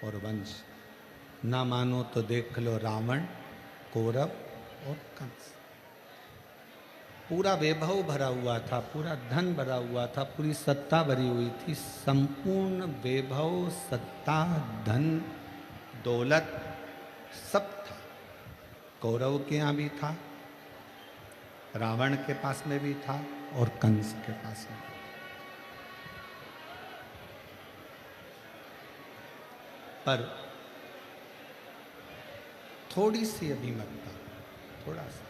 और वंश। ना मानो तो देख लो रावण, कौरव और कंस। पूरा वैभव भरा हुआ था, पूरा धन भरा हुआ था, पूरी सत्ता भरी हुई थी। संपूर्ण वैभव, सत्ता, धन, दौलत सब था। कौरव के यहाँ भी था, रावण के पास में भी था और कंस के पास में। पर थोड़ी सी अभिमतता, थोड़ा सा,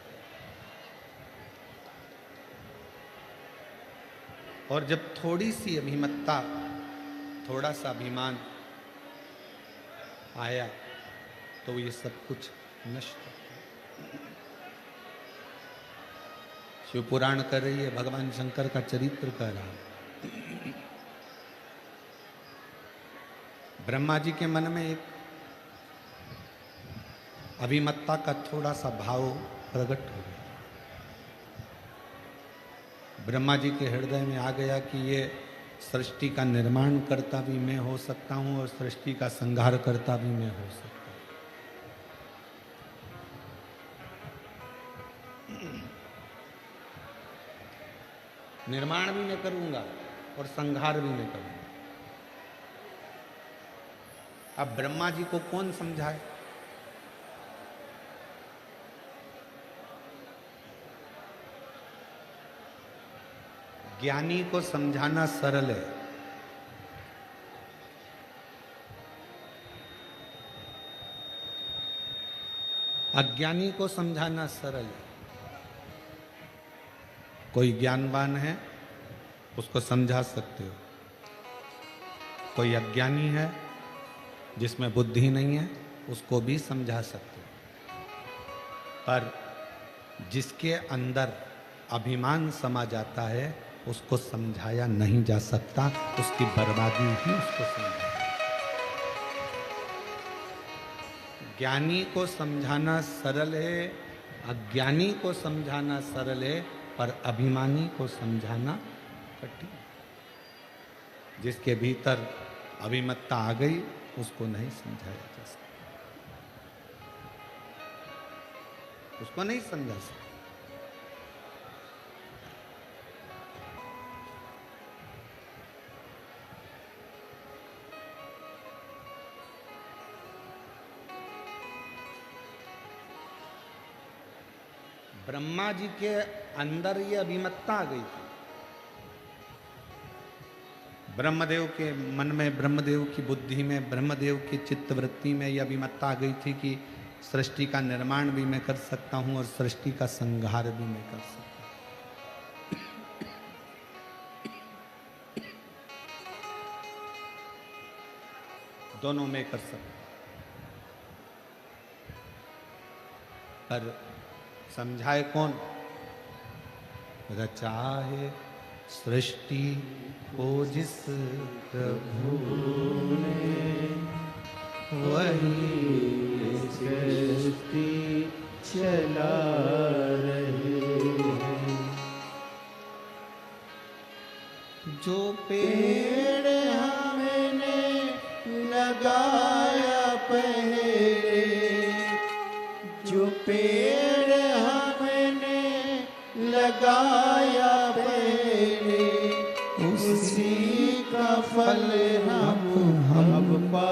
और जब थोड़ी सी अभिमतता, थोड़ा सा अभिमान आया तो ये सब कुछ नष्ट हो गया। शिव पुराण कर रही है, भगवान शंकर का चरित्र कर रहा है। ब्रह्मा जी के मन में एक अभिमतता का थोड़ा सा भाव प्रकट हो गया। ब्रह्मा जी के हृदय में आ गया कि ये सृष्टि का निर्माण करता भी मैं हो सकता हूं और सृष्टि का संहार करता भी मैं हो सकता हूं। निर्माण भी मैं करूंगा और संहार भी मैं करूंगा। अब ब्रह्मा जी को कौन समझाए? ज्ञानी को समझाना सरल है, अज्ञानी को समझाना सरल है। कोई ज्ञानवान है उसको समझा सकते हो, कोई अज्ञानी है जिसमें बुद्धि नहीं है उसको भी समझा सकते हो। पर जिसके अंदर अभिमान समा जाता है उसको समझाया नहीं जा सकता, उसकी बर्बादी ही उसको समझाए। ज्ञानी को समझाना सरल है, अज्ञानी को समझाना सरल है, पर अभिमानी को समझाना कठिन। जिसके भीतर अभिमत्ता आ गई उसको नहीं समझाया जा सकता, उसको नहीं समझा सकता। ब्रह्मा जी के अंदर ये अभिमत्ता आ गई थी। ब्रह्मदेव के मन में, ब्रह्मदेव की बुद्धि में, ब्रह्मदेव की चित्तवृत्ति में यह अभिमत्ता आ गई थी कि सृष्टि का निर्माण भी मैं कर सकता हूं और सृष्टि का संहार भी मैं कर सकता हूं। दोनों में कर सकता, पर समझाए कौन? रचा है सृष्टि को जिस प्रभु ने, वही सृष्टि चला रहे हैं। जो पेड़ हमने लगाया पहले, जो पेड़ हमने लगाया पहले, उसी का फल हम अब पा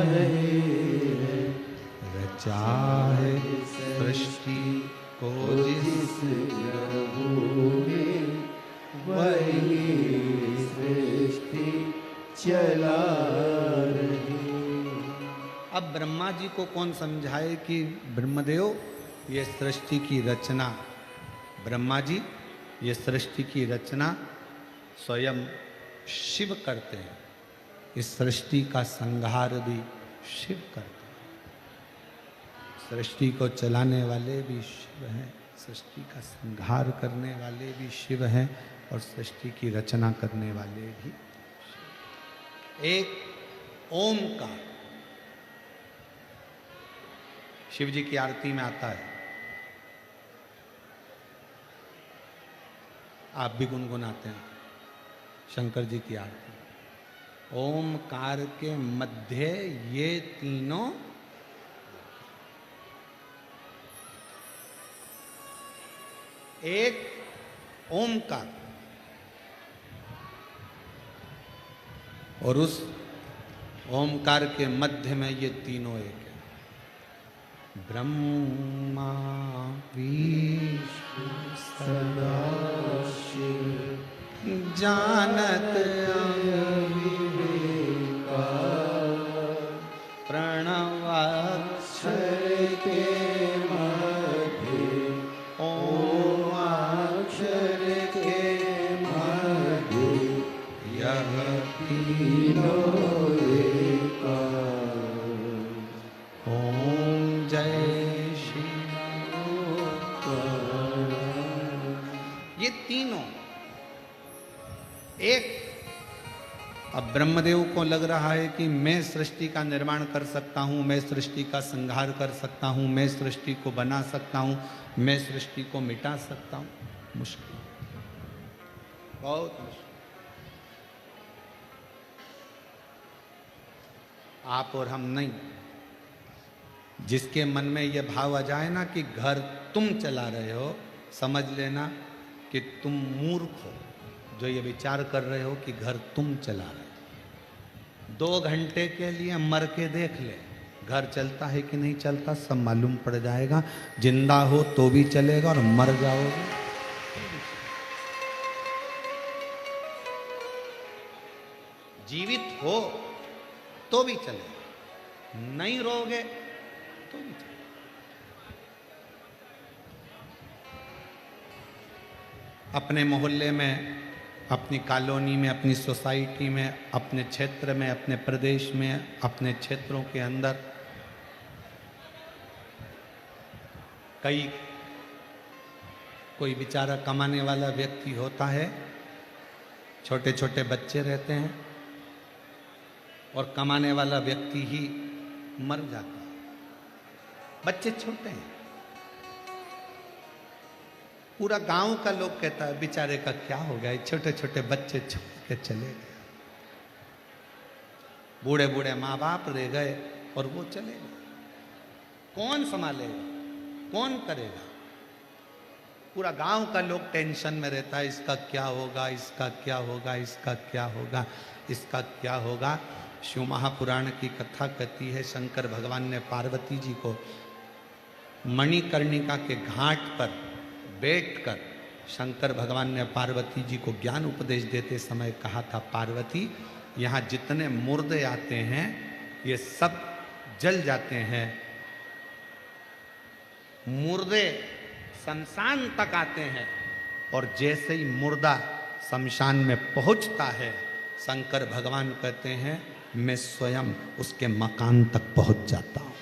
रहे हैं। रचा है सृष्टि को जिस प्रभु ने, वही सृष्टि चला रही। अब ब्रह्मा जी को कौन समझाए कि ब्रह्मदेव ये सृष्टि की रचना, ब्रह्मा जी ये सृष्टि की रचना स्वयं शिव करते हैं, इस सृष्टि का संहार भी शिव करते हैं। सृष्टि को चलाने वाले भी शिव हैं, सृष्टि का संहार करने वाले भी शिव हैं और सृष्टि की रचना करने वाले भी। एक ओमकार शिव जी की आरती में आता है, आप भी गुनगुनाते हैं शंकर जी की आरती। ओमकार के मध्य ये तीनों एक ओमकार और उस ओमकार के मध्य में ये तीनों एक है। ब्रह्मा विष्णु सदाशिव जानत अविवेका प्रणवाक्षर के मध्य ओमाक्षर के मध्य यह तीनों एका। ओम जय श्री ये तीनों एक। अब ब्रह्मदेव को लग रहा है कि मैं सृष्टि का निर्माण कर सकता हूं, मैं सृष्टि का संहार कर सकता हूं, मैं सृष्टि को बना सकता हूं, मैं सृष्टि को मिटा सकता हूं। मुश्किल, बहुत मुश्किल। आप और हम नहीं। जिसके मन में यह भाव आ जाए ना कि घर तुम चला रहे हो, समझ लेना कि तुम मूर्ख हो जो ये विचार कर रहे हो कि घर तुम चला रहे हो। 2 घंटे के लिए मर के देख ले, घर चलता है कि नहीं चलता सब मालूम पड़ जाएगा। जिंदा हो तो भी चलेगा और मर जाओगे जीवित हो तो भी चलेगा, नहीं रहोगे तो भी चलेगा। अपने मोहल्ले में, अपनी कॉलोनी में, अपनी सोसाइटी में, अपने क्षेत्र में, अपने प्रदेश में, अपने क्षेत्रों के अंदर कोई बेचारा कमाने वाला व्यक्ति होता है, छोटे छोटे बच्चे रहते हैं और कमाने वाला व्यक्ति ही मर जाता है। बच्चे छोटे हैं, पूरा गांव का लोग कहता है बेचारे का क्या हो गया, छोटे छोटे बच्चे छोड़ के चले गए। बूढ़े बूढ़े माँ बाप रह गए और वो चले गए। कौन संभालेगा, कौन करेगा? पूरा गांव का लोग टेंशन में रहता है, इसका क्या होगा, इसका क्या होगा, इसका क्या होगा, इसका क्या होगा। शिव महापुराण की कथा कहती है शंकर भगवान ने पार्वती जी को मणिकर्णिका के घाट पर बैठकर शंकर भगवान ने पार्वती जी को ज्ञान उपदेश देते समय कहा था, पार्वती यहाँ जितने मुर्दे आते हैं ये सब जल जाते हैं। मुर्दे शमशान तक आते हैं और जैसे ही मुर्दा शमशान में पहुंचता है, शंकर भगवान कहते हैं मैं स्वयं उसके मकान तक पहुंच जाता हूं।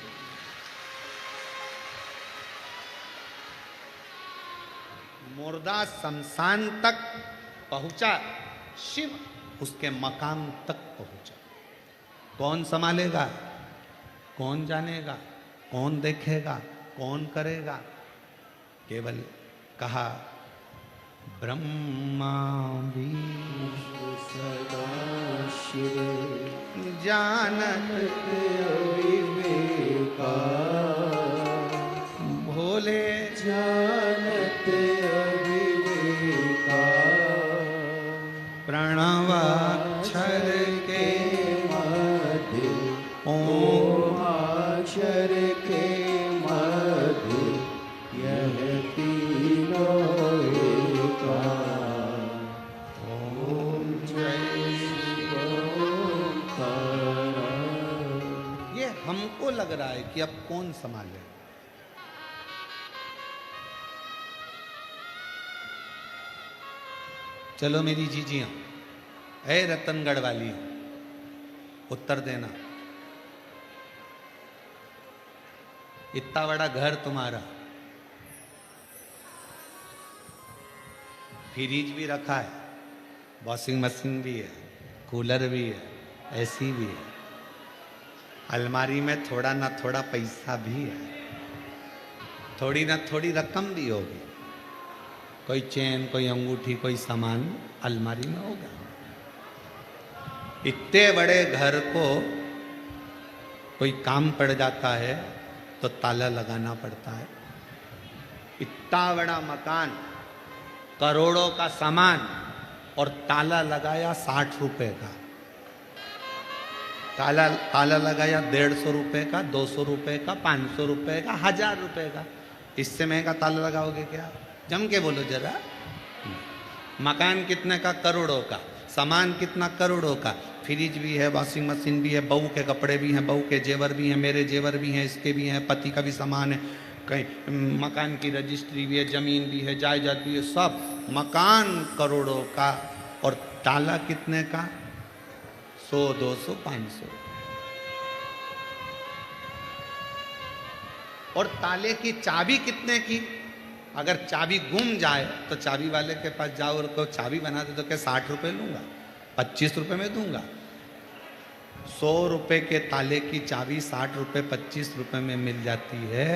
मुर्दा शमशान तक पहुंचा, शिव उसके मकान तक पहुंचा। कौन संभालेगा, कौन जानेगा, कौन देखेगा, कौन करेगा? केवल कहा ब्रह्मा विष्णु सदाशिव जानत अविवेका भोले जानत अविवेका प्रणवाक्षर के मध्य ओमाक्षर के मध्य यह तीनों एका। ओम जय श्री ओंकार। ये हमको लग रहा है कि अब कौन संभाले। चलो मेरी जीजियां, ऐ रतनगढ़ वाली, उत्तर देना। इतना बड़ा घर तुम्हारा, फ्रिज भी रखा है, वॉशिंग मशीन भी है, कूलर भी है, एसी भी है, अलमारी में थोड़ा ना थोड़ा पैसा भी है, थोड़ी ना थोड़ी रकम भी होगी, कोई चेन, कोई अंगूठी, कोई सामान अलमारी में होगा। इतने बड़े घर को कोई काम पड़ जाता है तो ताला लगाना पड़ता है। इतना बड़ा मकान, करोड़ों का सामान, और ताला लगाया 60 रुपए का। ताला लगाया 150 रुपए का, 200 रुपए का, 500 रुपए का, 1000 रुपए का। इससे महंगा ताला लगाओगे क्या? जम के बोलो जरा। मकान कितने का? करोड़ों का। सामान कितना? करोड़ों का। फ्रिज भी है, वॉशिंग मशीन भी है, बहू के कपड़े भी हैं, बहू के जेवर भी हैं, मेरे जेवर भी हैं, इसके भी हैं, पति का भी सामान है, कहीं मकान की रजिस्ट्री भी है, जमीन भी है, जायदाद भी है, सब। मकान करोड़ों का और ताला कितने का? 100, 200, 500। और ताले की चाबी कितने की? अगर चाबी गुम जाए तो चाबी वाले के पास जाओ और को चाबी बना दे तो क्या 60 रुपए लूंगा? 25 रुपए में दूंगा। 100 रुपए के ताले की चाबी 60 रुपए 25 रुपए में मिल जाती है।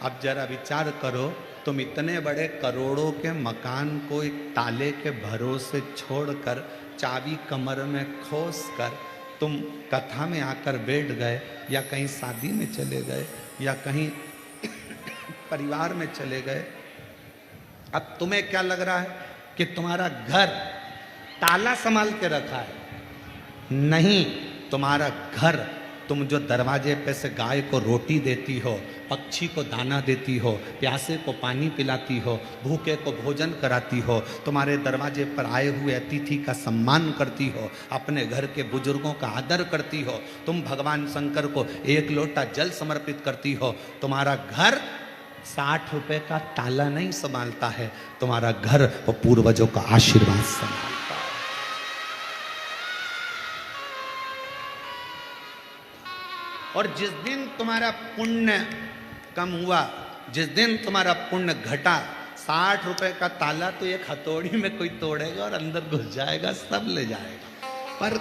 अब जरा विचार करो, तुम इतने बड़े करोड़ों के मकान को एक ताले के भरोसे छोड़कर, चाबी कमर में खोस कर तुम कथा में आकर बैठ गए, या कहीं शादी में चले गए, या कहीं परिवार में चले गए। अब तुम्हें क्या लग रहा है कि तुम्हारा घर ताला संभाल के रखा है? नहीं, तुम्हारा घर, तुम जो दरवाजे पे से गाय को रोटी देती हो, पक्षी को दाना देती हो, प्यासे को पानी पिलाती हो, भूखे को भोजन कराती हो, तुम्हारे दरवाजे पर आए हुए अतिथि का सम्मान करती हो, अपने घर के बुजुर्गों का आदर करती हो, तुम भगवान शंकर को 1 लोटा जल समर्पित करती हो। तुम्हारा घर 60 रुपए का ताला नहीं संभालता है, तुम्हारा घर वो पूर्वजों का आशीर्वाद संभालता है। और जिस दिन तुम्हारा पुण्य कम हुआ, जिस दिन तुम्हारा पुण्य घटा, 60 रुपए का ताला तो एक हथौड़ी में कोई तोड़ेगा और अंदर घुस जाएगा, सब ले जाएगा। पर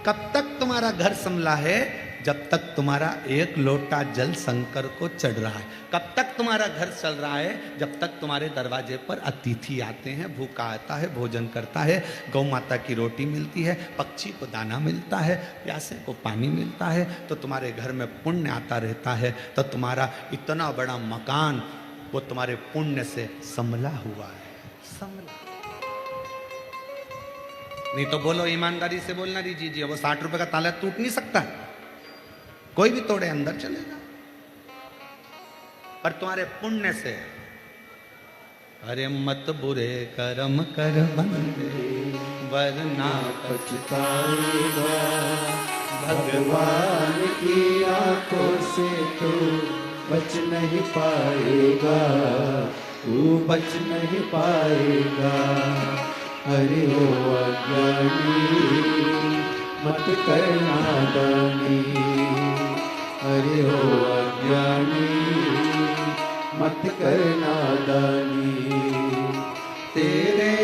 कब तक तुम्हारा घर संभला है? जब तक तुम्हारा 1 लोटा जल शंकर को चढ़ रहा है। कब तक तुम्हारा घर चल रहा है? जब तक तुम्हारे दरवाजे पर अतिथि आते हैं, भूखा आता है, भोजन करता है, गौ माता की रोटी मिलती है, पक्षी को दाना मिलता है, प्यासे को पानी मिलता है, तो तुम्हारे घर में पुण्य आता रहता है। तो तुम्हारा इतना बड़ा मकान वो तुम्हारे पुण्य से संभला हुआ है, संभला। नहीं तो बोलो, ईमानदारी से बोलना दीजिए, वो 60 रुपए का ताला टूट नहीं सकता, कोई भी तोड़े अंदर चलेगा। पर तुम्हारे पुण्य से, अरे मत बुरे कर्म कर बंदे वरना पछताएगा, भगवान की आंखों से तू बच नहीं पाएगा, तू बच नहीं पाएगा। हरि हो अज्ञानी मत करना दानी, हरि हो अज्ञानी मत करना दानी। तेरे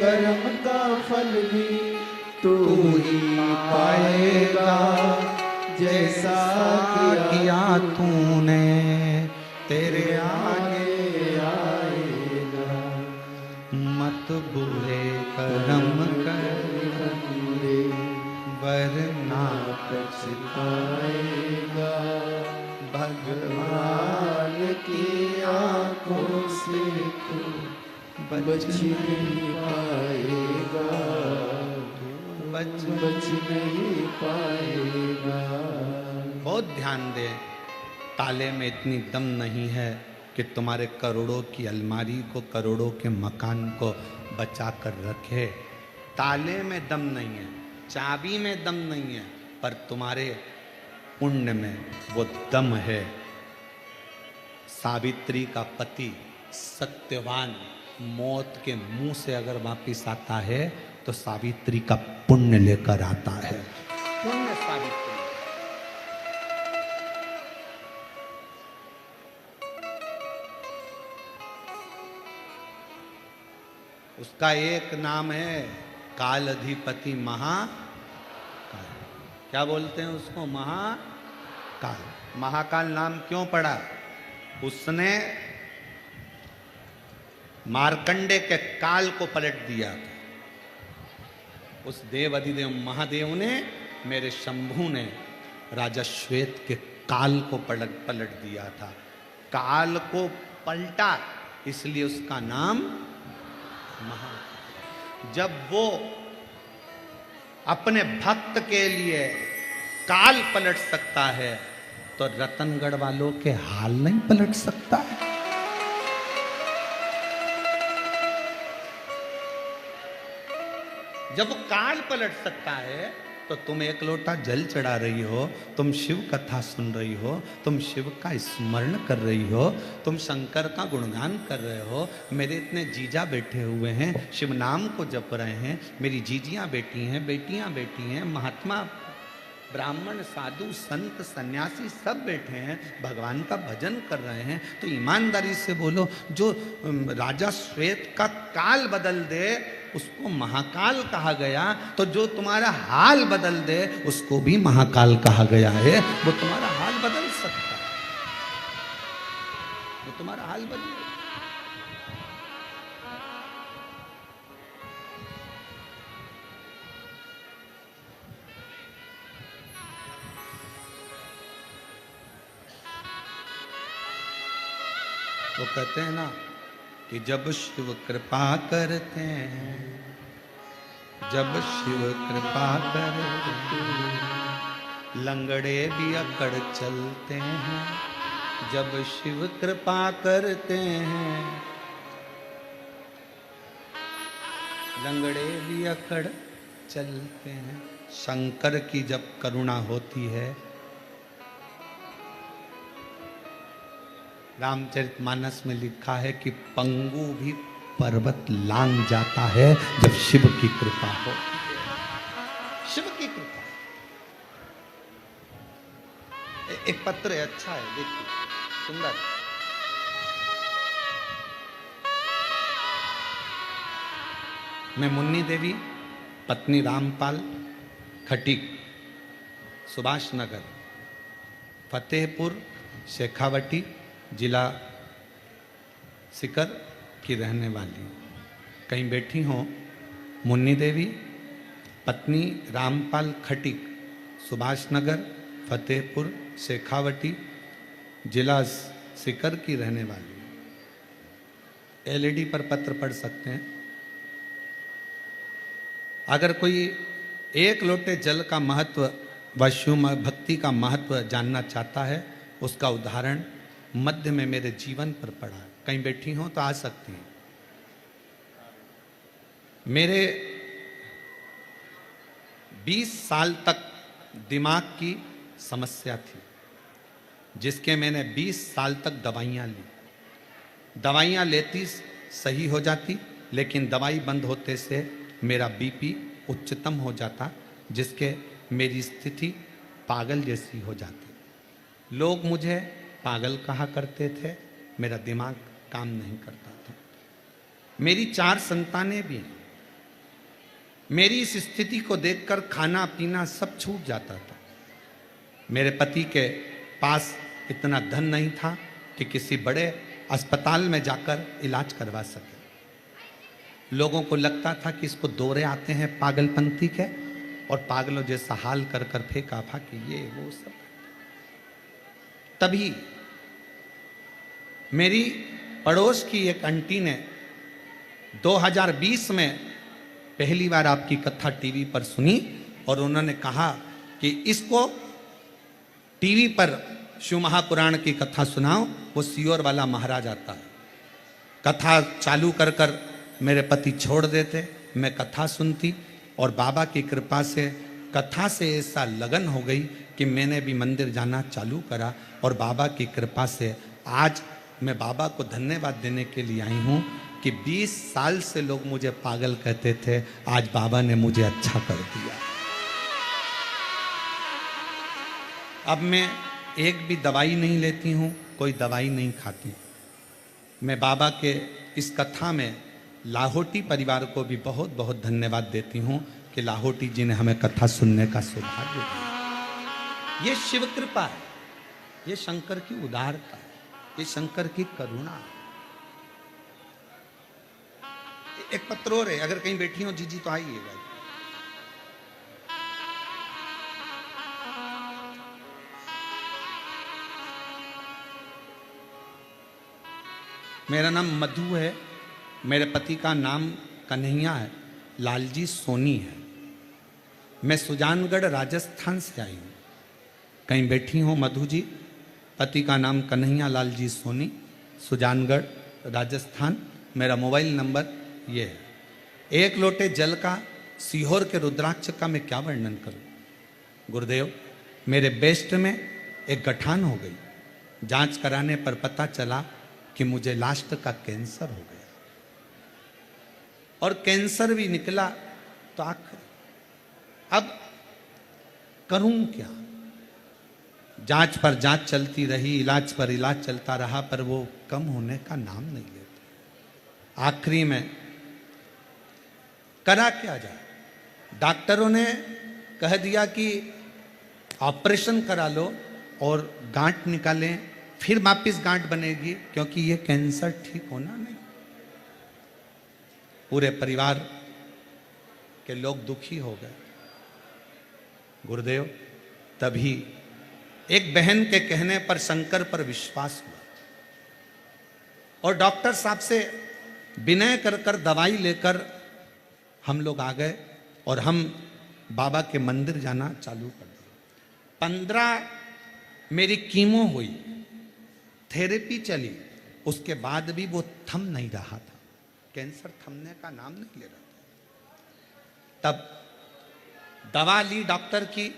कर्म का फल भी तू ही पाएगा, जैसा किया तूने तेरे आगे आएगा। मत बुरे कर्म कर वरना पछताएगा, भगवान की आंखों से तू बच नहीं पाएगा, बच नहीं पाएगा। बहुत ध्यान दे, ताले में इतनी दम नहीं है कि तुम्हारे करोड़ों की अलमारी को, करोड़ों के मकान को बचा कर रखे। ताले में दम नहीं है, चाबी में दम नहीं है, पर तुम्हारे पुण्य में वो दम है। सावित्री का पति सत्यवान मौत के मुंह से अगर वापिस आता है तो सावित्री का पुण्य लेकर आता है। पुण्य सावित्री। उसका एक नाम है काल अधिपति महाकाल। क्या बोलते हैं उसको? महाकाल। महाकाल नाम क्यों पड़ा? उसने मार्कंडे के काल को पलट दिया। उस देव अधिदेव महादेव ने, मेरे शंभू ने राजा श्वेत के काल को पलट दिया था। काल को पलटा, इसलिए उसका नाम महा। जब वो अपने भक्त के लिए काल पलट सकता है तो रतनगढ़ वालों के हाल नहीं पलट सकता है। जब वो काल पलट सकता है तो तुम एक लोटा जल चढ़ा रही हो, तुम शिव कथा सुन रही हो, तुम शिव का स्मरण कर रही हो, तुम शंकर का गुणगान कर रहे हो। मेरे इतने जीजा बैठे हुए हैं, शिव नाम को जप रहे हैं, मेरी जीजियां बैठी हैं, बेटियां बैठी हैं, महात्मा ब्राह्मण साधु संत सन्यासी सब बैठे हैं, भगवान का भजन कर रहे हैं। तो ईमानदारी से बोलो, जो राजा श्वेत का काल बदल दे उसको महाकाल कहा गया, तो जो तुम्हारा हाल बदल दे उसको भी महाकाल कहा गया है। वो तुम्हारा हाल बदल सकता है, वो तुम्हारा हाल बदल। वो कहते हैं ना कि जब शिव कृपा करते हैं, जब शिव कृपा करते हैं, लंगड़े भी अकड़ चलते हैं। जब शिव कृपा करते हैं, लंगड़े भी अकड़ चलते हैं। शंकर की जब करुणा होती है, रामचरितमानस में लिखा है कि पंगु भी पर्वत लांग जाता है जब शिव की कृपा हो। शिव की कृपा। एक पत्र है, अच्छा है, देखिए सुंदर। मैं मुन्नी देवी पत्नी रामपाल खटीक सुभाष नगर फतेहपुर शेखावटी जिला सीकर की रहने वाली। कहीं बैठी हो मुन्नी देवी पत्नी रामपाल खटीक सुभाष नगर फतेहपुर शेखावटी जिला सीकर की रहने वाली। एलईडी पर पत्र पढ़ सकते हैं। अगर कोई एक लोटे जल का महत्व व शिव भक्ति का महत्व जानना चाहता है, उसका उदाहरण मध्य में मेरे जीवन पर पड़ा। कहीं बैठी हो तो आ सकती हैं। मेरे 20 साल तक दिमाग की समस्या थी, जिसके मैंने 20 साल तक दवाइयां ली। दवाइयां लेती सही हो जाती, लेकिन दवाई बंद होते से मेरा बीपी उच्चतम हो जाता, जिसके मेरी स्थिति पागल जैसी हो जाती। लोग मुझे पागल कहा करते थे, मेरा दिमाग काम नहीं करता था। मेरी 4 संतानें भी हैं। मेरी इस स्थिति को देखकर खाना पीना सब छूट जाता था। मेरे पति के पास इतना धन नहीं था कि किसी बड़े अस्पताल में जाकर इलाज करवा सके। लोगों को लगता था कि इसको दौरे आते हैं पागलपंथी के, और पागलों जैसा हाल कर कर फेंका फाकी ये वो सब। तभी मेरी पड़ोस की एक आंटी ने 2020 में पहली बार आपकी कथा टीवी पर सुनी, और उन्होंने कहा कि इसको टीवी पर शिव महापुराण की कथा सुनाओ। वो सियोर वाला महाराज आता है। कथा चालू कर कर मेरे पति छोड़ देते, मैं कथा सुनती, और बाबा की कृपा से कथा से ऐसा लगन हो गई कि मैंने भी मंदिर जाना चालू करा। और बाबा की कृपा से आज मैं बाबा को धन्यवाद देने के लिए आई हूँ कि 20 साल से लोग मुझे पागल कहते थे, आज बाबा ने मुझे अच्छा कर दिया। अब मैं एक भी दवाई नहीं लेती हूँ, कोई दवाई नहीं खाती। मैं बाबा के इस कथा में लाहौटी परिवार को भी बहुत बहुत धन्यवाद देती हूँ कि लाहौटी जी ने हमें कथा सुनने का सौभाग्य दिया। ये शिव कृपा है, ये शंकर की उदारता है, ये शंकर की करुणा है। एक पत्र और है, अगर कहीं बैठी हो जीजी तो आइएगा। मेरा नाम मधु है, मेरे पति का नाम कन्हैया है, लालजी सोनी है। मैं सुजानगढ़ राजस्थान से आई हूँ। कहीं बैठी हूँ मधु जी? पति का नाम कन्हैया लालजी सोनी, सुजानगढ़ राजस्थान। मेरा मोबाइल नंबर ये है। एक लोटे जल का, सीहोर के रुद्राक्ष का मैं क्या वर्णन करूं? गुरुदेव, मेरे बेस्ट में एक गठान हो गई। जांच कराने पर पता चला कि मुझे लास्ट का कैंसर हो गया, और कैंसर भी निकला तो आखिर अब करूं क्या? जांच पर जांच चलती रही, इलाज पर इलाज चलता रहा, पर वो कम होने का नाम नहीं लेता। आखिरी में करा क्या जाए? डॉक्टरों ने कह दिया कि ऑपरेशन करा लो और गांठ निकालें, फिर वापिस गांठ बनेगी, क्योंकि ये कैंसर ठीक होना नहीं। पूरे परिवार के लोग दुखी हो गए। गुरुदेव, तभी एक बहन के कहने पर शंकर पर विश्वास हुआ और डॉक्टर साहब से विनय कर कर दवाई लेकर हम लोग आ गए और हम बाबा के मंदिर जाना चालू कर दिया। 15 मेरी कीमो हुई, थेरेपी चली, उसके बाद भी वो थम नहीं रहा था। कैंसर थमने का नाम नहीं ले रहा था। तब दवा ली डॉक्टर की,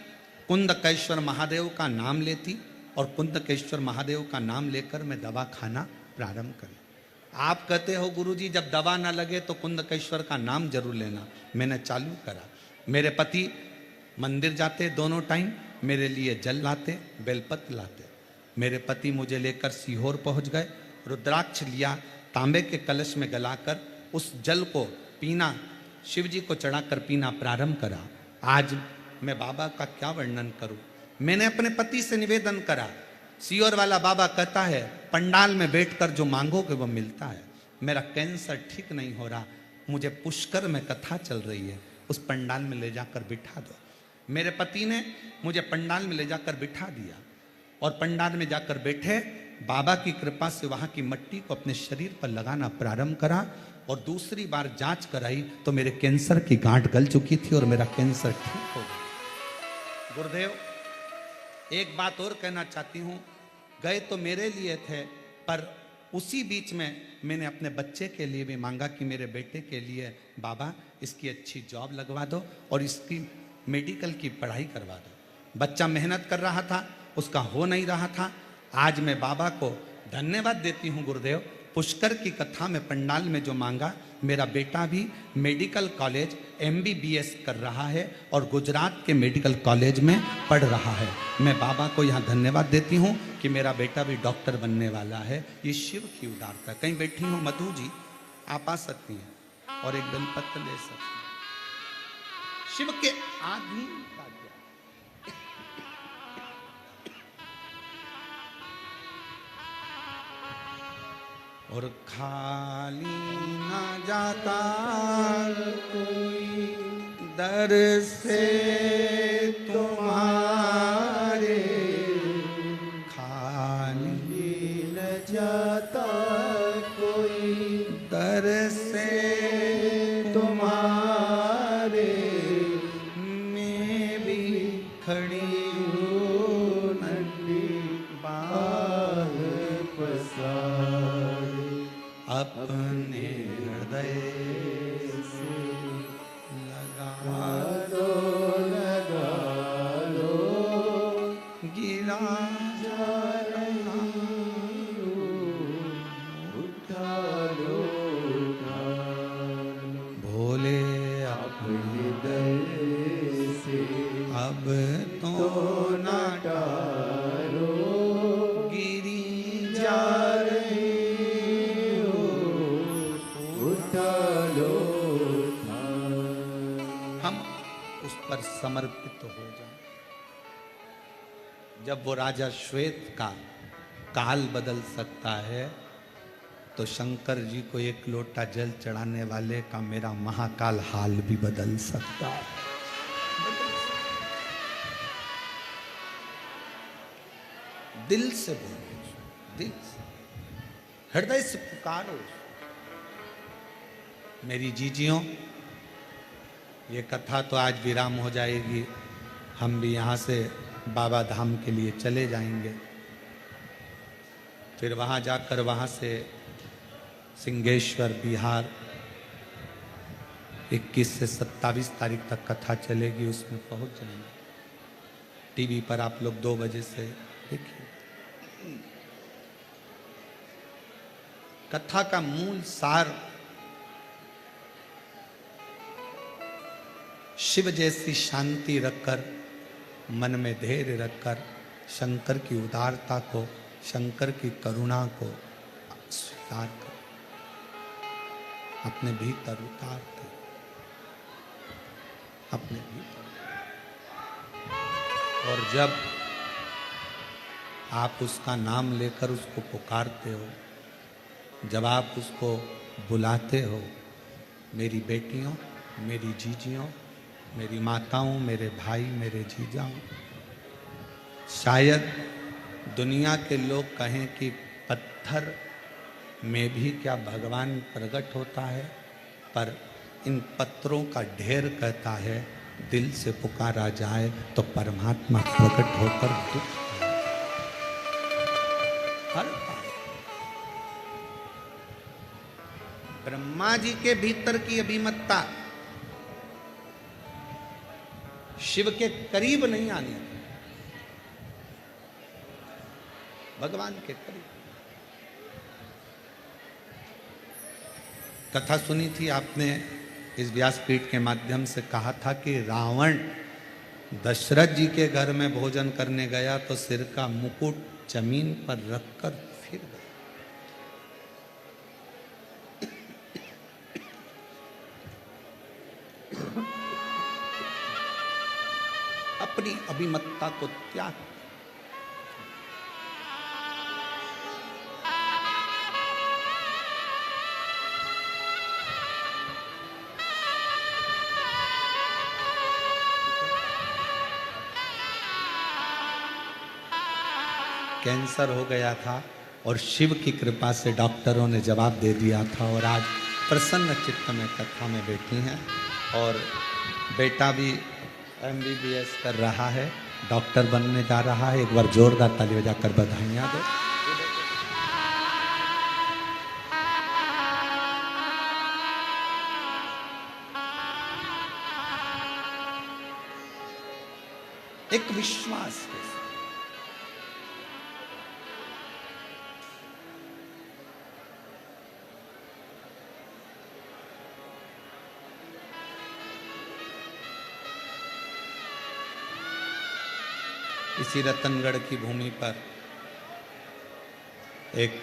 कुंदकेश्वर महादेव का नाम लेती, और कुंदकेश्वर महादेव का नाम लेकर मैं दवा खाना प्रारंभ करी। आप कहते हो गुरुजी जब दवा ना लगे तो कुंदकेश्वर का नाम जरूर लेना। मैंने चालू करा। मेरे पति मंदिर जाते दोनों टाइम, मेरे लिए जल लाते, बेलपत्र लाते। मेरे पति मुझे लेकर सीहोर पहुंच गए। रुद्राक्ष लिया, तांबे के कलश में गलाकर उस जल को पीना, शिव जी को चढ़ाकर पीना प्रारंभ करा। आज मैं बाबा का क्या वर्णन करूं? मैंने अपने पति से निवेदन करा। सीहोर वाला बाबा कहता है पंडाल में बैठकर जो मांगोगे वो मिलता है। मेरा कैंसर ठीक नहीं हो रहा, मुझे पुष्कर में कथा चल रही है, उस पंडाल में ले जाकर बिठा दो। मेरे पति ने मुझे पंडाल में ले जाकर बिठा दिया और पंडाल में जाकर बैठे। बाबा की कृपा से वहां की मिट्टी को अपने शरीर पर लगाना प्रारंभ करा और दूसरी बार जांच कराई तो मेरे कैंसर की गांठ गल चुकी थी और मेरा कैंसर ठीक हो गया। गुरुदेव, एक बात और कहना चाहती हूं। गए तो मेरे लिए थे, पर उसी बीच में मैंने अपने बच्चे के लिए भी मांगा कि मेरे बेटे के लिए बाबा इसकी अच्छी जॉब लगवा दो और इसकी मेडिकल की पढ़ाई करवा दो। बच्चा मेहनत कर रहा था, उसका हो नहीं रहा था। आज मैं बाबा को धन्यवाद देती हूँ गुरुदेव। पुष्कर की कथा में पंडाल में जो मांगा, मेरा बेटा भी मेडिकल कॉलेज MBBS कर रहा है और गुजरात के मेडिकल कॉलेज में पढ़ रहा है। मैं बाबा को यहाँ धन्यवाद देती हूँ कि मेरा बेटा भी डॉक्टर बनने वाला है। ये शिव की उदारता। कहीं बैठी हूँ मधु जी, आप आ सकती हैं और एक बेलपत्र ले सकती हैं। शिव के आदि और खाली ना जाता कोई दर से तुम्हारे, खाली न जाता कोई दर से तुम्हारे। मैं भी खड़ी हूँ नंदी बाह पसार, अपने हृदय से लगा दो, लगा लो, गिरा जा रहा उठा लो, उठा लो। भोले अपने हृदय से अब तो ना टालो, गिरी जा पर समर्पित हो जाए। जब वो राजा श्वेत का काल बदल सकता है तो शंकर जी को एक लोटा जल चढ़ाने वाले का मेरा महाकाल हाल भी बदल सकता है। दिल से बोलो, दिल से। हृदय से पुकारो। मेरी जीजियों, ये कथा तो आज विराम हो जाएगी। हम भी यहाँ से बाबा धाम के लिए चले जाएंगे। फिर वहाँ जाकर वहाँ से सिंहेश्वर बिहार 21 से 27 तारीख तक कथा चलेगी, उसमें पहुँच जाएंगे। टीवी पर आप लोग 2 बजे से देखिए। कथा का मूल सार शिव जैसी शांति रखकर, मन में धैर्य रखकर शंकर की उदारता को, शंकर की करुणा को स्वीकार कर, अपने भीतर उतार कर, अपने भीतर। और जब आप उसका नाम लेकर उसको पुकारते हो, जब आप उसको बुलाते हो, मेरी बेटियों, मेरी जीजियों, मेरी माताओं, मेरे भाई, मेरे जीजाओं, शायद दुनिया के लोग कहें कि पत्थर में भी क्या भगवान प्रकट होता है, पर इन पत्थरों का ढेर कहता है दिल से पुकारा जाए तो परमात्मा प्रकट होकर दुख हर पाए। ब्रह्मा जी के भीतर की अभिमतता शिव के करीब नहीं आनी, भगवान के करीब। कथा सुनी थी आपने, इस व्यासपीठ के माध्यम से कहा था कि रावण दशरथ जी के घर में भोजन करने गया तो सिर का मुकुट जमीन पर रखकर फिर गया। अपनी अभिमतता को त्याग। कैंसर हो गया था और शिव की कृपा से डॉक्टरों ने जवाब दे दिया था, और आज प्रसन्न चित्त में कथा में बैठी हैं। और बेटा भी MBBS कर रहा है, डॉक्टर बनने जा रहा है। एक बार जोरदार ताली बजाकर बधाइयाँ दो। एक विश्वास है। इसी रतनगढ़ की भूमि पर एक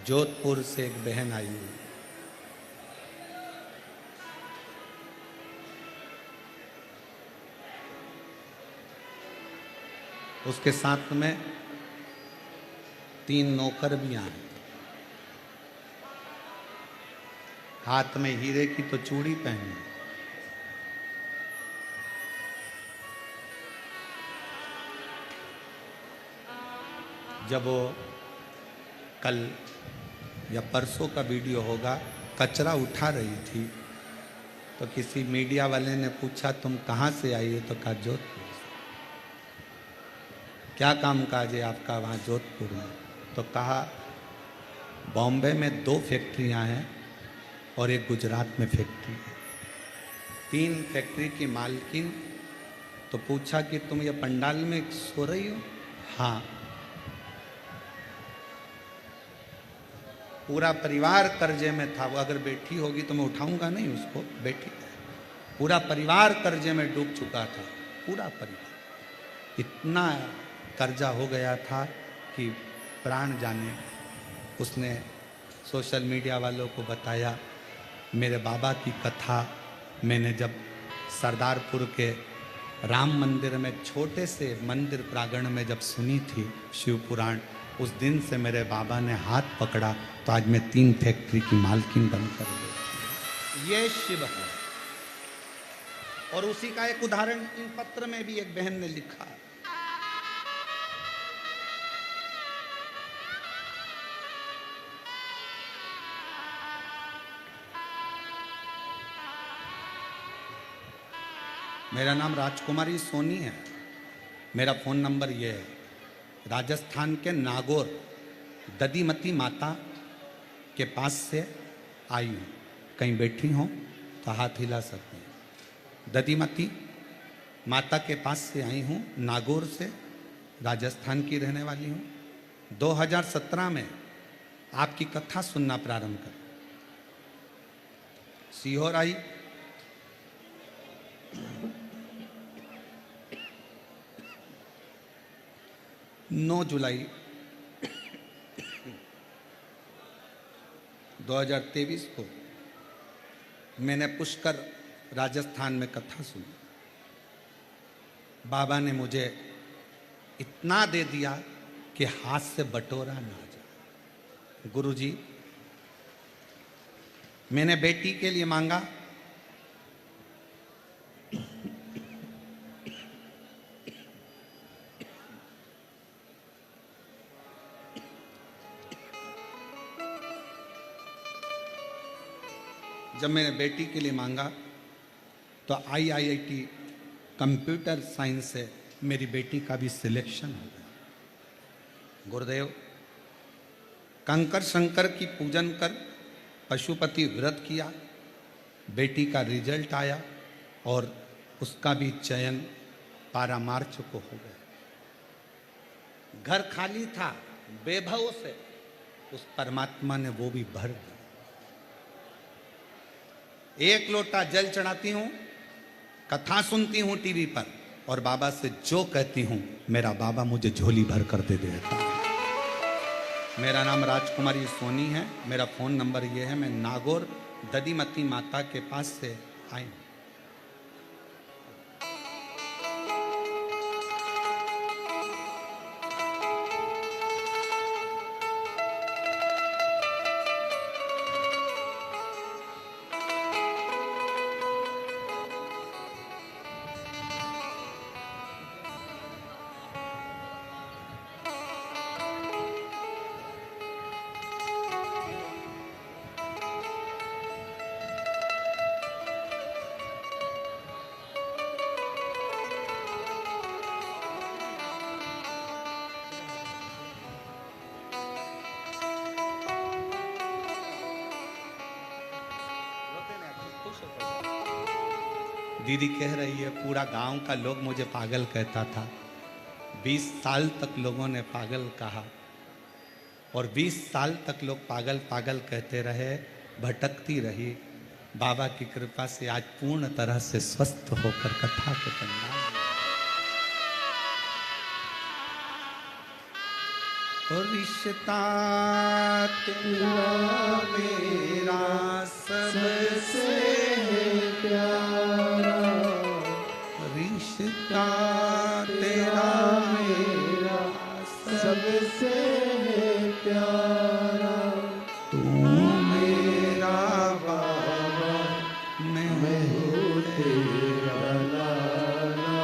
जोधपुर से एक बहन आई हुई, उसके साथ में 3 नौकर भी आए। हाथ में हीरे की तो चूड़ी पहनी, जब वो कल या परसों का वीडियो होगा, कचरा उठा रही थी तो किसी मीडिया वाले ने पूछा तुम कहाँ से आई हो, तो कहा जोधपुर से। क्या काम काज है आपका वहाँ जोधपुर में? तो कहा बॉम्बे में 2 फैक्ट्रियाँ हैं और एक गुजरात में फैक्ट्री है, 3 फैक्ट्री की मालकिन। तो पूछा कि तुम ये पंडाल में सो रही हो? हाँ। पूरा परिवार कर्जे में था, वो अगर बैठी होगी तो मैं उठाऊंगा नहीं उसको, बैठी। पूरा परिवार कर्जे में डूब चुका था, पूरा परिवार। इतना कर्जा हो गया था कि प्राण जाने। उसने सोशल मीडिया वालों को बताया, मेरे बाबा की कथा मैंने जब सरदारपुर के राम मंदिर में, छोटे से मंदिर प्रांगण में जब सुनी थी शिव पुराण, उस दिन से मेरे बाबा ने हाथ पकड़ा तो आज मैं 3 फैक्ट्री की मालकिन बनकर गई। ये शिव है। और उसी का एक उदाहरण इन पत्र में भी एक बहन ने लिखा। मेरा नाम राजकुमारी सोनी है। मेरा फ़ोन नंबर ये है। राजस्थान के नागौर दधीमती माता के पास से आई हूँ। कहीं बैठी हों तो हाथ हिला सकते हैं। दधीमती माता के पास से आई हूँ, नागौर से, राजस्थान की रहने वाली हूँ। 2017 में आपकी कथा सुनना प्रारंभ कर सीहोर आई। नौ जुलाई 2023 को मैंने पुष्कर राजस्थान में कथा सुनी। बाबा ने मुझे इतना दे दिया कि हाथ से बटोरा ना जाए। गुरुजी, मैंने बेटी के लिए मांगा, जब मैंने बेटी के लिए मांगा तो IIT कंप्यूटर साइंस से मेरी बेटी का भी सिलेक्शन हो गया। गुरुदेव, कंकर शंकर की पूजन कर पशुपति व्रत किया, बेटी का रिजल्ट आया और उसका भी चयन 12 मार्च को हो गया। घर खाली था, बेभव से उस परमात्मा ने वो भी भर दिया। एक लोटा जल चढ़ाती हूँ, कथा सुनती हूँ टीवी पर, और बाबा से जो कहती हूँ मेरा बाबा मुझे झोली भर कर दे देता है। मेरा नाम राजकुमारी सोनी है। मेरा फ़ोन नंबर ये है। मैं नागौर दधीमती माता के पास से आई हूँ। दीदी कह रही है पूरा गांव का लोग मुझे पागल कहता था। 20 साल तक लोगों ने पागल कहा और 20 साल तक लोग पागल पागल कहते रहे, भटकती रही। बाबा की कृपा से आज पूर्ण तरह से स्वस्थ होकर कथा को पंडाल और रिश्ता तेरा मेरा सबसे प्यारा, रिश्ता तेरा मेरा सबसे प्यारा, तू मेरा बाबा मैं हूँ तेरा लाला,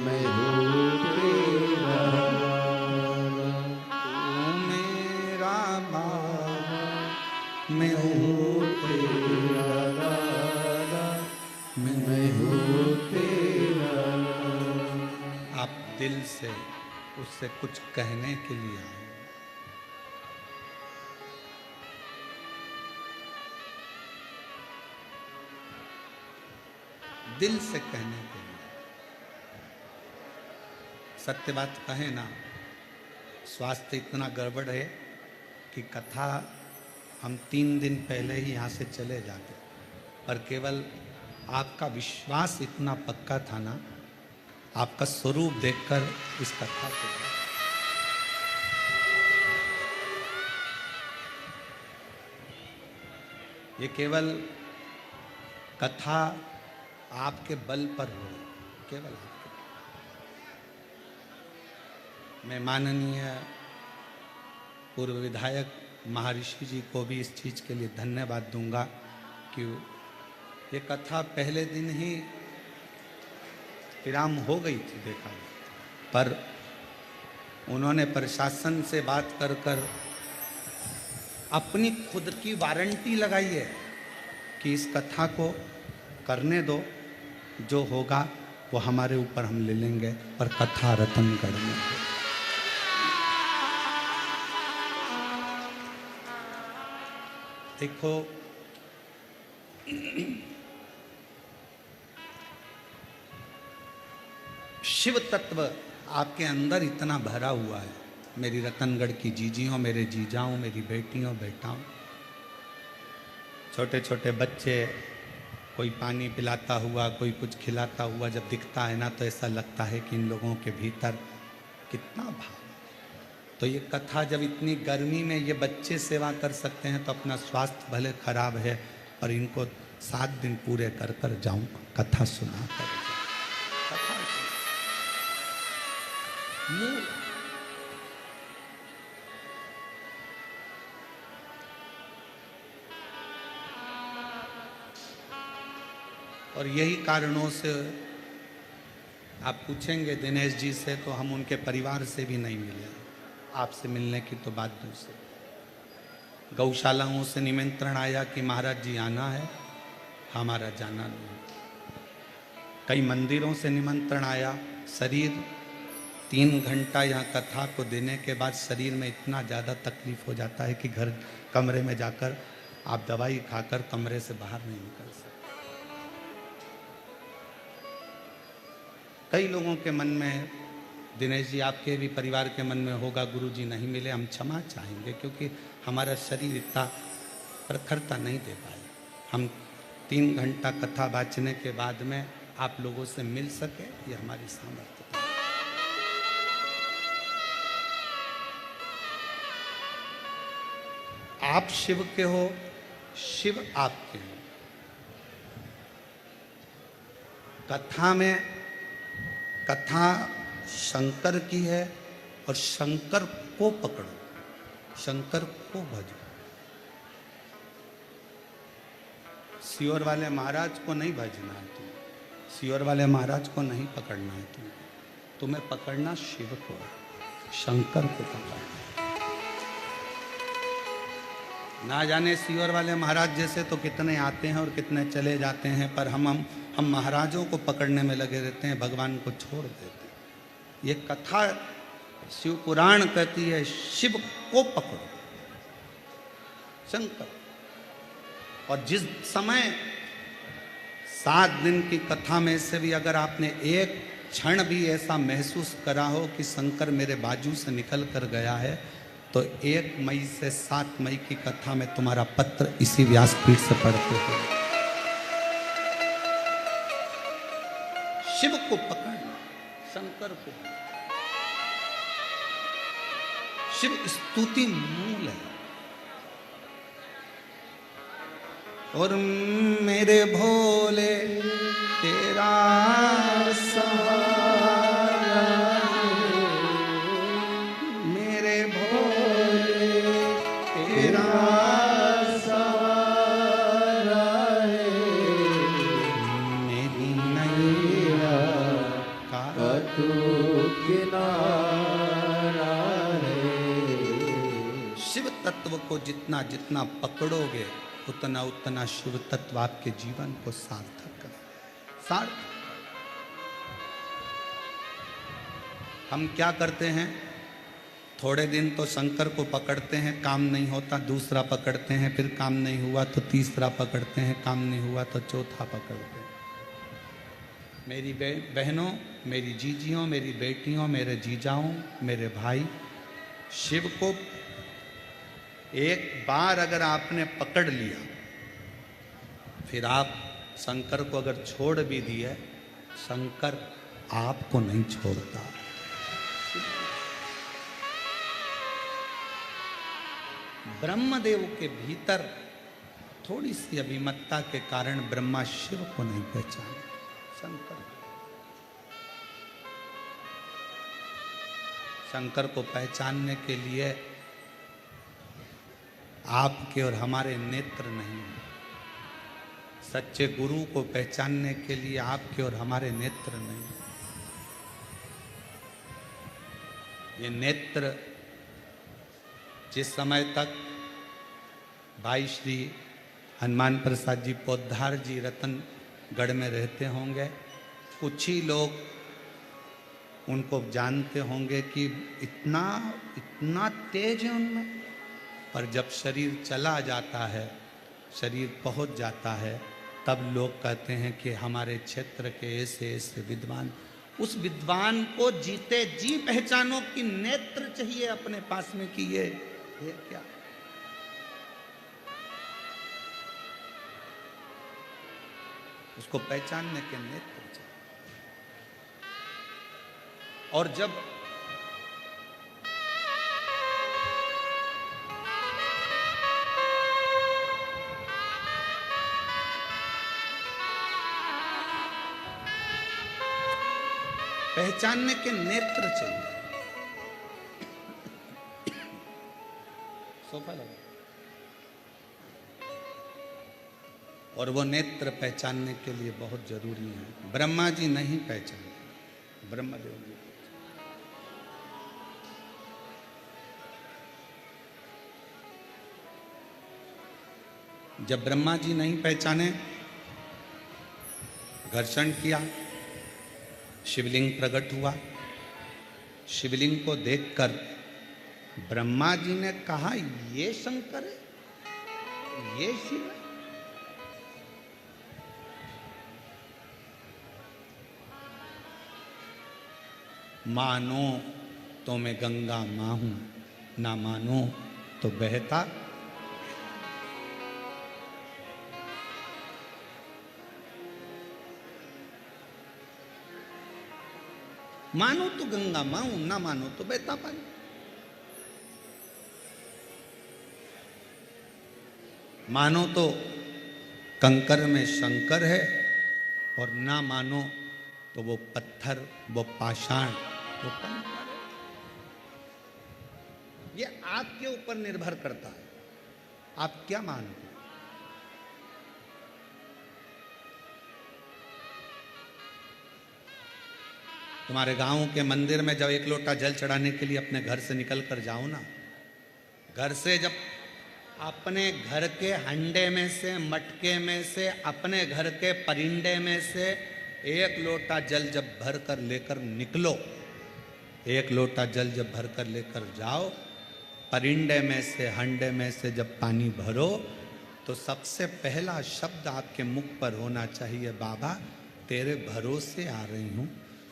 मैं हूँ तेरा लाला, तू मेरा बाबा मैं हूँ तेरा लाला, मैं हूँ तेरा लाला। आप दिल से उससे कुछ कहने के लिए आए। दिल से कहने के लिए। सत्य बात कहें ना, स्वास्थ्य इतना गड़बड़ है कि कथा हम 3 दिन पहले ही यहाँ से चले जाते, पर केवल आपका विश्वास इतना पक्का था ना, आपका स्वरूप देखकर इस कथा को ये केवल कथा आपके बल पर हो, केवल आपके। मैं माननीय पूर्व विधायक महर्षि जी को भी इस चीज़ के लिए धन्यवाद दूंगा कि ये कथा पहले दिन ही विराम हो गई थी, देखा, पर उन्होंने प्रशासन से बात कर कर अपनी खुद की वारंटी लगाई है कि इस कथा को करने दो जो होगा वो हमारे ऊपर हम ले लेंगे, पर कथा रतनगढ़ में है। देखो शिव तत्व आपके अंदर इतना भरा हुआ है। मेरी रतनगढ़ की जीजियों, मेरे जीजाओं, मेरी बेटियों बेटाओं, छोटे छोटे बच्चे, कोई पानी पिलाता हुआ, कोई कुछ खिलाता हुआ जब दिखता है ना, तो ऐसा लगता है कि इन लोगों के भीतर कितना भाव। तो ये कथा, जब इतनी गर्मी में ये बच्चे सेवा कर सकते हैं, तो अपना स्वास्थ्य भले खराब है और इनको 7 दिन पूरे कर कर जाऊं कथा सुना कर कथा ये और यही कारणों से आप पूछेंगे दिनेश जी से, तो हम उनके परिवार से भी नहीं मिले। आपसे मिलने की तो बात दूसरी। गौशालाओं से निमंत्रण आया कि महाराज जी आना है, हमारा जाना नहीं। कई मंदिरों से निमंत्रण आया। शरीर 3 घंटा यहाँ कथा को देने के बाद शरीर में इतना ज़्यादा तकलीफ हो जाता है कि घर कमरे में जाकर आप दवाई खाकर कमरे से बाहर नहीं निकल सकते। कई लोगों के मन में, दिनेश जी आपके भी परिवार के मन में होगा, गुरुजी नहीं मिले, हम क्षमा चाहेंगे, क्योंकि हमारा शरीर इतना प्रखरता नहीं दे पाए। हम 3 घंटा कथा बाँचने के बाद में आप लोगों से मिल सके, ये हमारी सामर्थ्य। आप शिव के हो, शिव आपके हो। कथा में, कथा शंकर की है और शंकर को पकड़ो, शंकर को भजो। सियोर वाले महाराज को नहीं भजना है तुम्हें, सियोर वाले महाराज को नहीं पकड़ना है तुम्हें पकड़ना शिव को, शंकर को पकड़ना। ना जाने सियोर वाले महाराज जैसे तो कितने आते हैं और कितने चले जाते हैं, पर हम महाराजों को पकड़ने में लगे रहते हैं, भगवान को छोड़ देते हैं। ये कथा शिव पुराण कहती है शिव को पकड़ो, शंकर। और जिस समय 7 दिन की कथा में से भी अगर आपने एक क्षण भी ऐसा महसूस करा हो कि शंकर मेरे बाजू से निकल कर गया है, तो 1 मई से 7 मई की कथा में तुम्हारा पत्र इसी व्यासपीठ से पढ़ते हो। शिव को पकड़ना, शंकर को। शिव स्तुति मूल है। और मेरे भोले तेरा सहारा, मेरे भोले तेरा सहारा है, मेरी नैया का तू किनारा है। शिव तत्व को जितना जितना पकड़ोगे, उतना उतना शिव तत्व आपके जीवन को सार्थक करे। सार्थक। हम क्या करते हैं, थोड़े दिन तो शंकर को पकड़ते हैं, काम नहीं होता, दूसरा पकड़ते हैं, फिर काम नहीं हुआ तो तीसरा पकड़ते हैं, काम नहीं हुआ तो चौथा पकड़ते हैं। मेरी बहनों, मेरी जीजियों, मेरी बेटियों, मेरे जीजाओं, मेरे भाई, शिव को एक बार अगर आपने पकड़ लिया, फिर आप शंकर को अगर छोड़ भी दिए, शंकर आपको नहीं छोड़ता। ब्रह्मदेव के भीतर थोड़ी सी अभिमतता के कारण ब्रह्मा शिव को नहीं पहचाने, शंकर को पहचानने के लिए आपके और हमारे नेत्र नहीं, सच्चे गुरु को पहचानने के लिए आपके और हमारे नेत्र नहीं। ये नेत्र जिस समय तक भाई श्री हनुमान प्रसाद जी पोद्दार जी रतनगढ़ में रहते होंगे, कुछ ही लोग उनको जानते होंगे कि इतना इतना तेज है उनमें, पर जब शरीर चला जाता है, शरीर पहुंच जाता है, तब लोग कहते हैं कि हमारे क्षेत्र के ऐसे ऐसे विद्वान। उस विद्वान को जीते जी पहचानो कि नेत्र चाहिए अपने पास में कि ये क्या। उसको पहचानने के नेत्र चाहिए। और जब पहचानने के नेत्र चाहिए। सोफा लगा। और वो नेत्र पहचानने के लिए बहुत जरूरी है। ब्रह्मा जी नहीं पहचानते, ब्रह्मदेव जी। जब ब्रह्मा जी नहीं पहचाने, घर्षण किया, शिवलिंग प्रकट हुआ। शिवलिंग को देखकर ब्रह्मा जी ने कहा, ये शंकर है, ये शिव है। मानो तो मैं गंगा मां हूं, ना मानो तो बहता। मानो तो गंगा मां हूं, ना मानो तो बहता पानी। मानो तो कंकर में शंकर है, और ना मानो तो वो पत्थर, वो पाषाण, वो कंकर है। ये आपके ऊपर निर्भर करता है, आप क्या मानते हैं। तुम्हारे गांव के मंदिर में जब एक लोटा जल चढ़ाने के लिए अपने घर से निकल कर जाओ ना, घर से जब अपने घर के हंडे में से, मटके में से, अपने घर के परिंडे में से एक लोटा जल जब भर कर लेकर निकलो, एक लोटा जल जब भर कर लेकर जाओ, परिंडे में से, हंडे में से जब पानी भरो, तो सबसे पहला शब्द आपके मुख पर होना चाहिए, बाबा तेरे भरोसे आ रही हूं,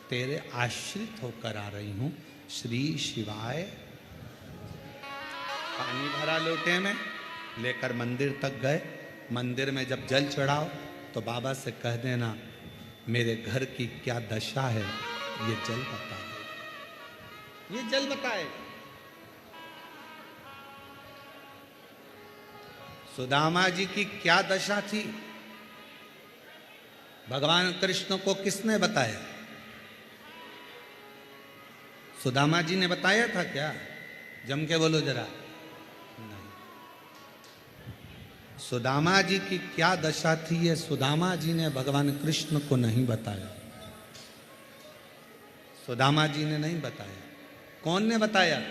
तेरे आश्रित होकर आ रही हूं, श्री शिवाय। पानी भरा लोटे में, लेकर मंदिर तक गए। मंदिर में जब जल चढ़ाओ तो बाबा से कह देना, मेरे घर की क्या दशा है, ये जल बताए, ये जल बताए। सुदामा जी की क्या दशा थी, भगवान कृष्ण को किसने बताया? सुदामा जी ने बताया था क्या? जम के बोलो जरा। नहीं। सुदामा जी की क्या दशा थी, ये सुदामा जी ने भगवान कृष्ण को नहीं बताया। सुदामा जी ने नहीं बताया। कौन ने बताया?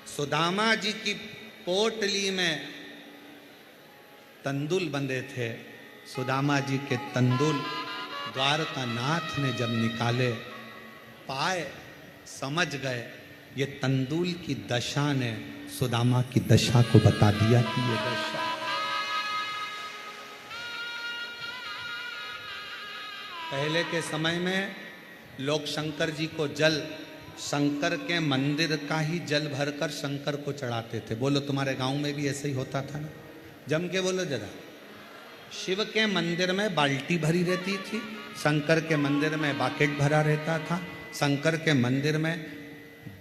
सुदामा जी की पोटली में तंदुल बंधे थे। सुदामा जी के तंदुल द्वारका नाथ ने जब निकाले, पाए, समझ गए, ये तंदुल की दशा ने सुदामा की दशा को बता दिया कि ये दशा। पहले के समय में लोग शंकर जी को जल, शंकर के मंदिर का ही जल भरकर शंकर को चढ़ाते थे। बोलो तुम्हारे गांव में भी ऐसे ही होता था ना? जम के बोलो जरा। शिव के मंदिर में बाल्टी भरी रहती थी, शंकर के मंदिर में बाकेट भरा रहता था, शंकर के मंदिर में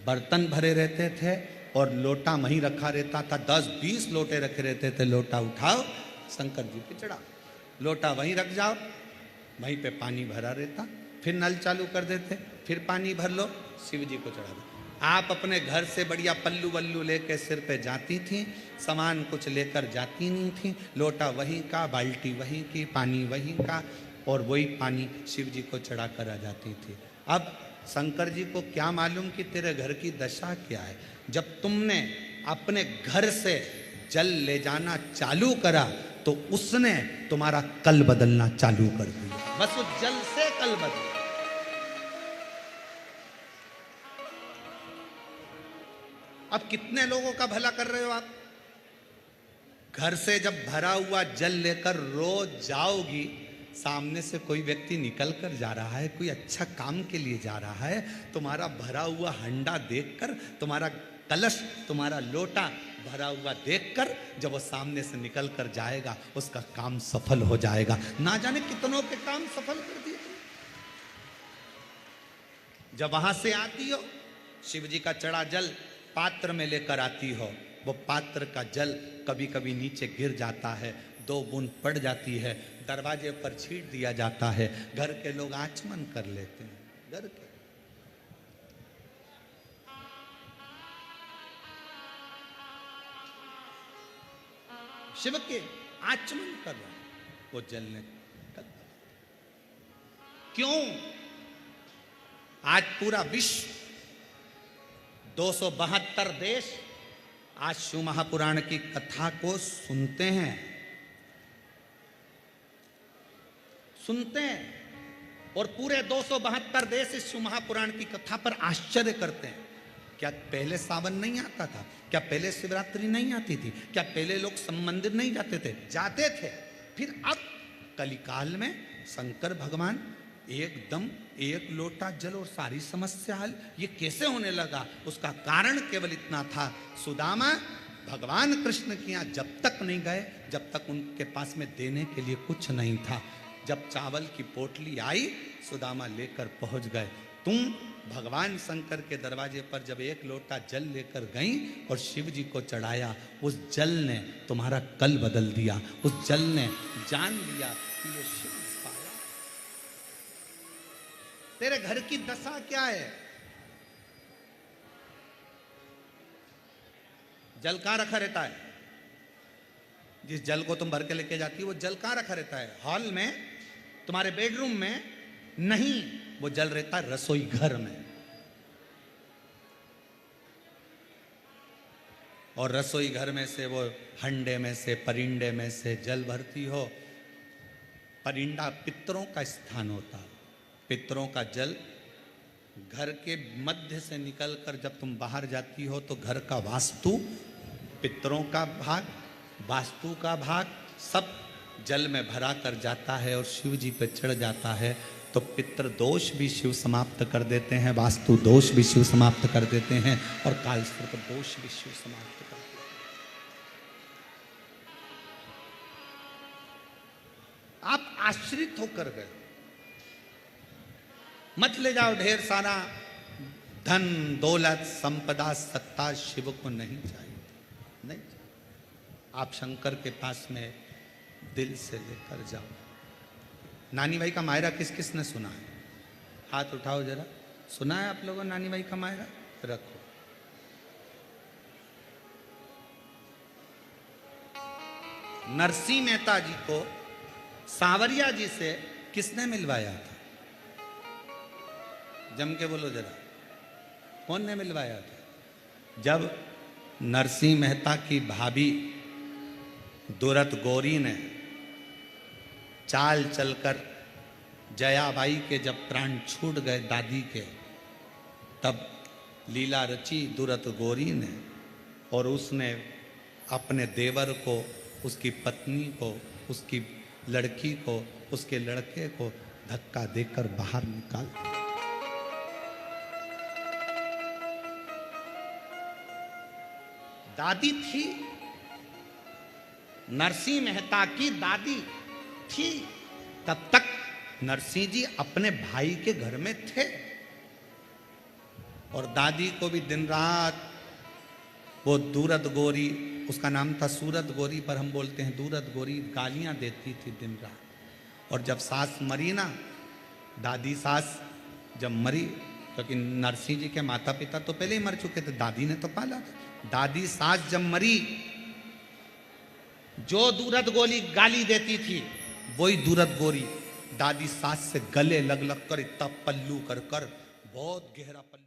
बर्तन भरे रहते थे और लोटा वहीं रखा रहता था। 10-20 लोटे रखे रहते थे। लोटा उठाओ, शंकर जी पे चढ़ाओ, लोटा वहीं रख जाओ, वहीं पे पानी भरा रहता। फिर नल चालू कर देते, फिर पानी भर लो, शिव जी को चढ़ा दो। आप अपने घर से बढ़िया पल्लू वल्लू लेके सिर पे जाती थी, सामान कुछ लेकर जाती नहीं थी। लोटा वहीं का, बाल्टी वहीं की, पानी वहीं का, और वही पानी शिव जी को चढ़ा कर आ जाती थी। अब शंकर जी को क्या मालूम कि तेरे घर की दशा क्या है। जब तुमने अपने घर से जल ले जाना चालू करा तो उसने तुम्हारा कल बदलना चालू कर दिया। बस उस जल से कल बदला। अब कितने लोगों का भला कर रहे हो आप? घर से जब भरा हुआ जल लेकर रोज जाओगी, सामने से कोई व्यक्ति निकल कर जा रहा है, कोई अच्छा काम के लिए जा रहा है, तुम्हारा भरा हुआ हंडा देखकर, तुम्हारा कलश, तुम्हारा लोटा भरा हुआ देखकर जब वो सामने से निकल कर जाएगा, उसका काम सफल हो जाएगा। ना जाने कितनों के काम सफल कर दिए। जब वहां से आती हो, शिव जी का चढ़ा जल पात्र में लेकर आती हो, वो पात्र का जल कभी कभी नीचे गिर जाता है, 2 बूंद पड़ जाती है, दरवाजे पर छींट दिया जाता है, घर के लोग आचमन कर लेते हैं। घर के शिव के आचमन कर रहा है, वो जल ने क्यों? आज पूरा विश्व, 272 देश आज शिव महापुराण की कथा को सुनते हैं, और पूरे 272 देश इस शिव महापुराण की कथा पर आश्चर्य करते हैं। क्या पहले सावन नहीं आता था? क्या पहले शिवरात्रि नहीं आती थी? क्या पहले लोग मंदिर नहीं जाते थे? जाते थे। फिर अब कलिकाल में शंकर भगवान एकदम 1 लोटा जल और सारी समस्या हल, ये कैसे होने लगा? उसका कारण केवल इतना था, सुदामा भगवान कृष्ण के यहाँ जब तक नहीं गए, जब तक उनके पास में देने के लिए कुछ नहीं था। जब चावल की पोटली आई, सुदामा लेकर पहुंच गए। तुम भगवान शंकर के दरवाजे पर जब 1 लोटा जल लेकर गई और शिव जी को चढ़ाया, उस जल ने तुम्हारा कल बदल दिया, उस जल ने जान लिया कि ये शिव पाया। तेरे घर की दशा क्या है? जल कहां रखा रहता है? जिस जल को तुम भर के लेके जाती हो, वो जल कहां रखा रहता है? हॉल में, तुम्हारे बेडरूम में नहीं, वो जल रहता है रसोई घर में। और रसोई घर में से वो हंडे में से, परिंडे में से जल भरती हो। परिंडा पितरों का स्थान होता है। पितरों का जल घर के मध्य से निकलकर जब तुम बाहर जाती हो तो घर का वास्तु, पितरों का भाग, वास्तु का भाग सब जल में भरा कर जाता है और शिव जी पे चढ़ जाता है। तो पितृ दोष भी शिव समाप्त कर देते हैं, वास्तु दोष भी शिव समाप्त कर देते हैं, और कालसर्प दोष भी शिव समाप्त कर देते हैं। आप आश्रित होकर गए, मत ले जाओ ढेर सारा धन, दौलत, संपदा, सत्ता, शिव को नहीं चाहिए, नहीं चाहिए। आप शंकर के पास में दिल से लेकर जाओ। नानी भाई का मायरा किस किस ने सुना है? हाथ उठाओ जरा। सुना है आप लोगों नानी भाई का मायरा? रखो। नरसिंह मेहता जी को सांवरिया जी से किसने मिलवाया था? जम के बोलो जरा, कौन ने मिलवाया था? जब नरसिंह मेहता की भाभी दुरत गौरी ने चाल चलकर जयाबाई के जब प्राण छूट गए दादी के, तब लीला रची दुरत गौरी ने, और उसने अपने देवर को, उसकी पत्नी को, उसकी लड़की को, उसके लड़के को धक्का देकर बाहर निकाल दिया। दादी थी, नरसिंह मेहता की दादी थी। तब तक नरसिंह जी अपने भाई के घर में थे, और दादी को भी दिन रात वो दूरत गोरी, उसका नाम था सूरत गोरी पर हम बोलते हैं दूरत गोरी, गालियां देती थी दिन रात। और जब सास मरी ना, दादी सास जब मरी, क्योंकि नरसिंह जी के माता पिता तो पहले ही मर चुके थे, दादी ने तो पाला था। दादी सास जब मरी, जो दूरत गोली गाली देती थी, वही दूरत गोरी दादी सास से गले लग लग कर इतना पल्लू कर कर, बहुत गहरा पल्लू।